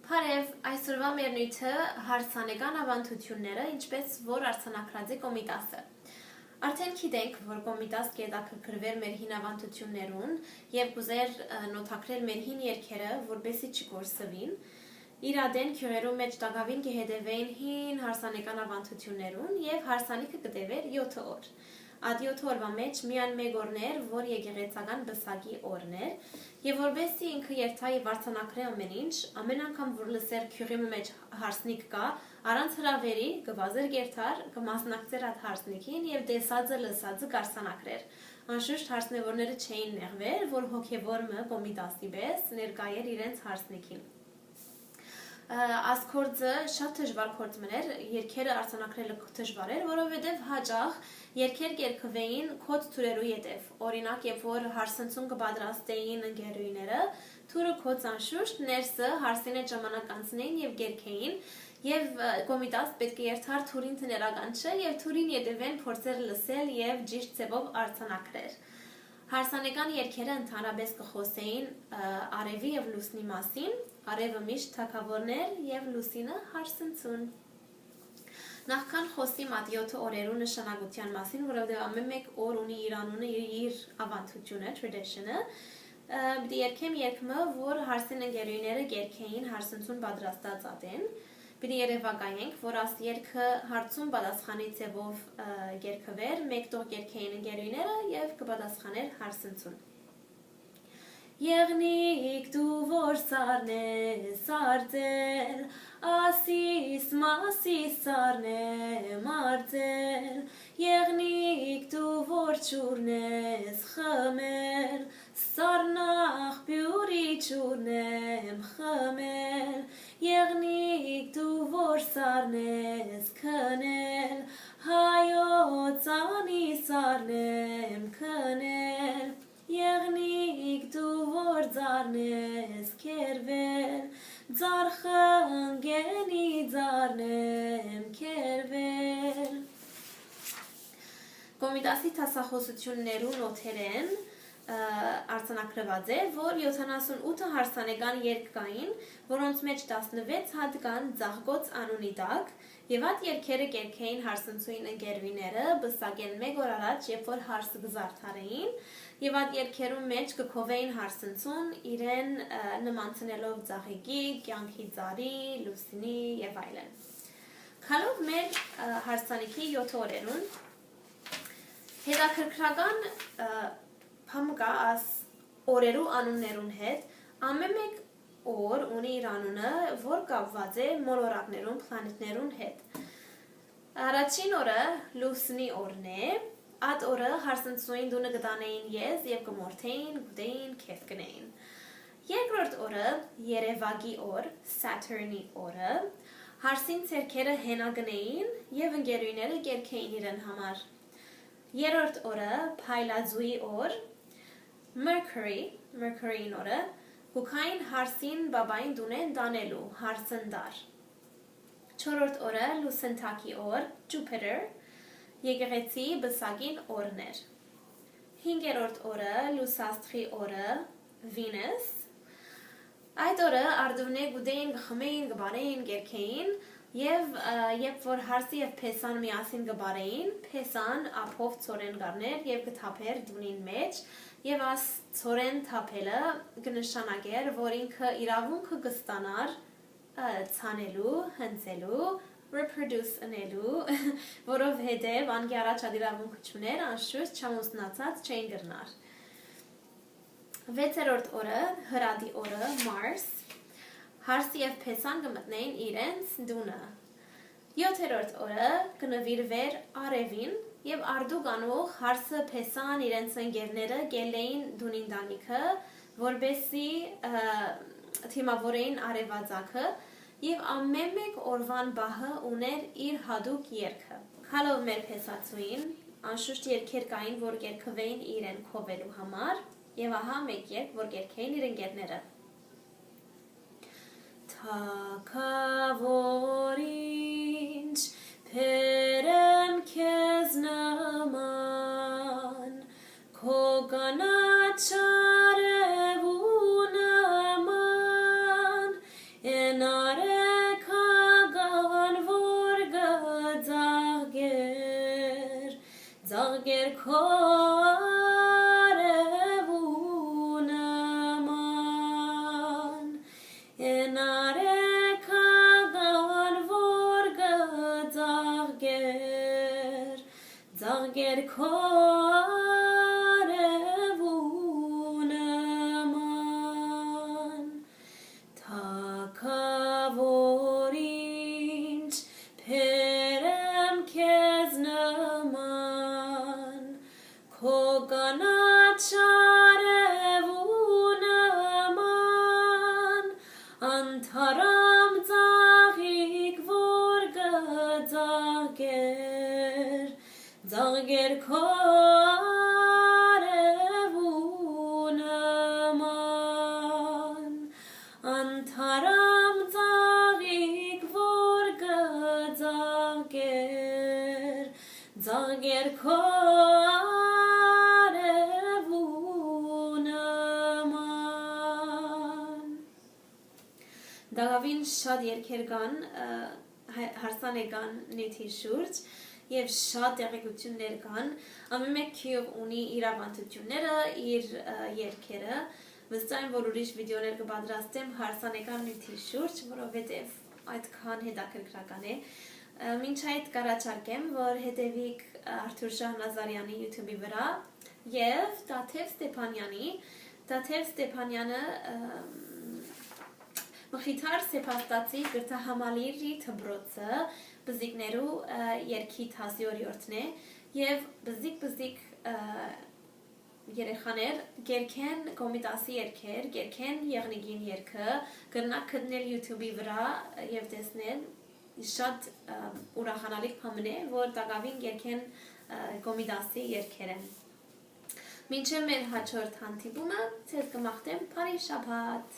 Բարև, այսօրվա մեր նյութը հարսանեկան ավանդությունները, ինչպես որ արձանագրած է Կոմիտասը։ Արդեն գիտենք, որ Կոմիտաս կետաքրքրվեր մեր հին ավանդություններուն եւ կուզեր նոթակրել մեր հին երգերը, որբեսի չկորսվին։ Իրադեն քյուրերու մեջ տակավին կհետևեին հին հարսանեկան ավանդություններուն եւ հարսանիքը կտևեր 7 օր։ Այդ 7 օրվա մեջ միայն մեկ օրներ, որ եկեղեցական բսակի օրներ, եւ որբեսի ինքը երթա եւ արձանագրե ամեն ինչ, ամեն անգամ որ լսեր քյուրի մեջ հարսնիկ կա, առանց հրավերի կվազեր երթար, կմասնակցեր այդ հարսնիկին եւ տեսածը լսածը կարձանագրեր։ Անշուշտ հարսնեվորները չէին նեղվեր, որ հոգեվորը Կոմիտասի պես ներկայեր իրենց հարսնիկին։ Ասկորձը շատ դժվար գործ մներ, երգերը արձանագրելը դժվար էր, որովհետև հաճախ երգեր կերկվեին կոդ թուրերու ետև։ Օրինակ, երբ որ հարսնցուն կպատրաստեին ընկերուները, թուրը կոց անշուշտ ներսը հարսինը ժամանակ անցնեին եւ գերքեին, եւ Կոմիտաս պետք է երթար թուրին տներական չէ եւ թուրին ետևեն փորձեր լսել եւ ճիշտ ձևով արձանագրել։ Հարսանեկան երգերը ընդհանրապես կխոսեին արևի եւ լուսնի մասին, արևը միշտ թագավորներ եւ լուսինը հարսնցուն։ Նախքան խոսիմ այդ 7 օրերու նշանակության մասին, որովհետեւ ամեն մեկ օր ունի իր անունը, իր ավանդությունը, tradition-ը, պիտի երգեմ երգը, որ հարսին ընկերուները երգեին հարսնցուն պատրաստած ատեն։ Պիտի երևակայենք, որ աս երգը հարցում պատասխանի ձևով երգվեր, մեկ տող երգեին ընկերուները եւ կպատասխաներ հարսնցուն։ Եղնիկ դու որ սարնես արձել, ասիս մասիս սարնեմ արձել, եղնիկ դու որ չուրնես խմել, սարնախ բյուրի չուրնեմ խմել, եղնիկ դու որ սարնես քնել, հայոց անի սարնեմ քնել, եղնիկ դու որ ձարնես քերվել, ձարխնգենի ձարնեմ քերվել։ Կոմիտասի տասախոսություններու նոթերեն արձանագրված է, որ 78 հարսանեկան երգ կային, որոնց մեջ 16 հատ կան ձաղգոց անունի տակ, եւ այդ երգերը կերքեին հարսնցույն ընկերուները, բսակեն մեկ օր առաջ, երբ որ հարսը կզարդարեին, եւ այդ երգերու մեջ կքովեին հարսնցուն, իրեն նմանցնելով ծաղիկի, կյանքի ծառի, լուսինի եւ այլն։ Քալով մեր հարսանիքի 7 օրերուն հետաքրքրական Համկա աս օրերու անուններուն հետ, ամեն մեկ օր ունի իր անունը, որ կապված է մոլորակներուն, պլանետներուն հետ։ Առաջին օրը լուսնի օրն է, այդ օրը հարսնցույն դունը կտանեին ես եւ կմորթեին, գուտեին, քեֆ կնեին։ Երկրորդ օրը երևագի օր, Saturn-ի օրը, հարսին ցերքերը հենագնեին եւ ընկերուները կերքեին իրեն համար։ Երրորդ օրը փայլաձուի օր, Mercury-ին օրը, գուքային հարսին բաբային դունեն դանելու, հարսնդար։ Չորրորդ օրը լուսնթակի օր, Jupiter, եկեղեցի բսակին օրներ։ Հինգերորդ օրը լուսաստղի օրը, Venus։ Այդ օրը արդուվնե գուդեին, գխմեին, գբարեին, գերքեին, եւ երբ որ հարսի եւ փեսան միասին գբարեին, փեսան ափով ծորեն գարներ եւ գթափեր դունին մեջ, եւ աս ծորեն թափելը կնշանակեր, որ ինքը իրավունքը կստանար ցանելու, հնձելու, reproduce անելու, որովհետեւ անկի առաջ այդ իրավունքը չուներ, անշուշտ չամուսնացած չէին գրնար։ Վեցերորդ օրը, հրադի օրը, Mars, հարսի եւ փեսան կմտնեին իրենց դունը։ Յոթերորդ օրը կնվիրվեր արևին եւ արդու կանող հարսը փեսան իրենց ընկերները գելեին դունին դանիքը, որբեսի թիմավորեին արևածագը եւ ամեն մեկ օրվան բահը ուներ իր հadouk երգը։ Քալով մեր փեսացուին, անշուշտ երգեր կային, որ երգվեին իրեն քովելու համար, եւ ահա մեկ երգ, որ երգեին իր ընկերները։ Թագավոր ինչ Perem kez naman, kogana çare bu naman, Enarekagan vorga zager korevunaman. Enarekagan vorga zager korevunaman. Takavorinch perem keznaman koganatcharevunaman antaram zahik vorga zager korevunaman antaram zahik vorga zager korevunaman. Դաղավին շատ երգեր կան հարսանեկան նյութի շուրջ եւ շատ տեղեկություններ կան ամեն մեկը ունի իր ավանդությունները իր երգերը վստահ եմ որ ուրիշ վիդեոներ կպատրաստեմ հարսանեկան նյութի շուրջ որովհետեւ այդքան հետաքրքրական է մինչ այդ կառաջարկեմ որ հետևիկ Արթուր Շահնազարյանի YouTube-ի վրա եւ Տաթև Ստեփանյանը Մխիթար Սեփաստացի գրթահամալիրի թբրոցը բզիկներու երկի 10-րդն է եւ բզիկ երեխաներ գերքեն Կոմիտասի երգեր, գերքեն եղնիկին երգը, կրնակ գտնել YouTube-ի վրա եւ տեսնել շատ ուրախանալիք բան է, որ դակավին գերքեն Կոմիտասի երգերը։ Մինչև մեր հաջորդ հանդիպումը, ցեզ կմաղթեմ բարի շաբաթ։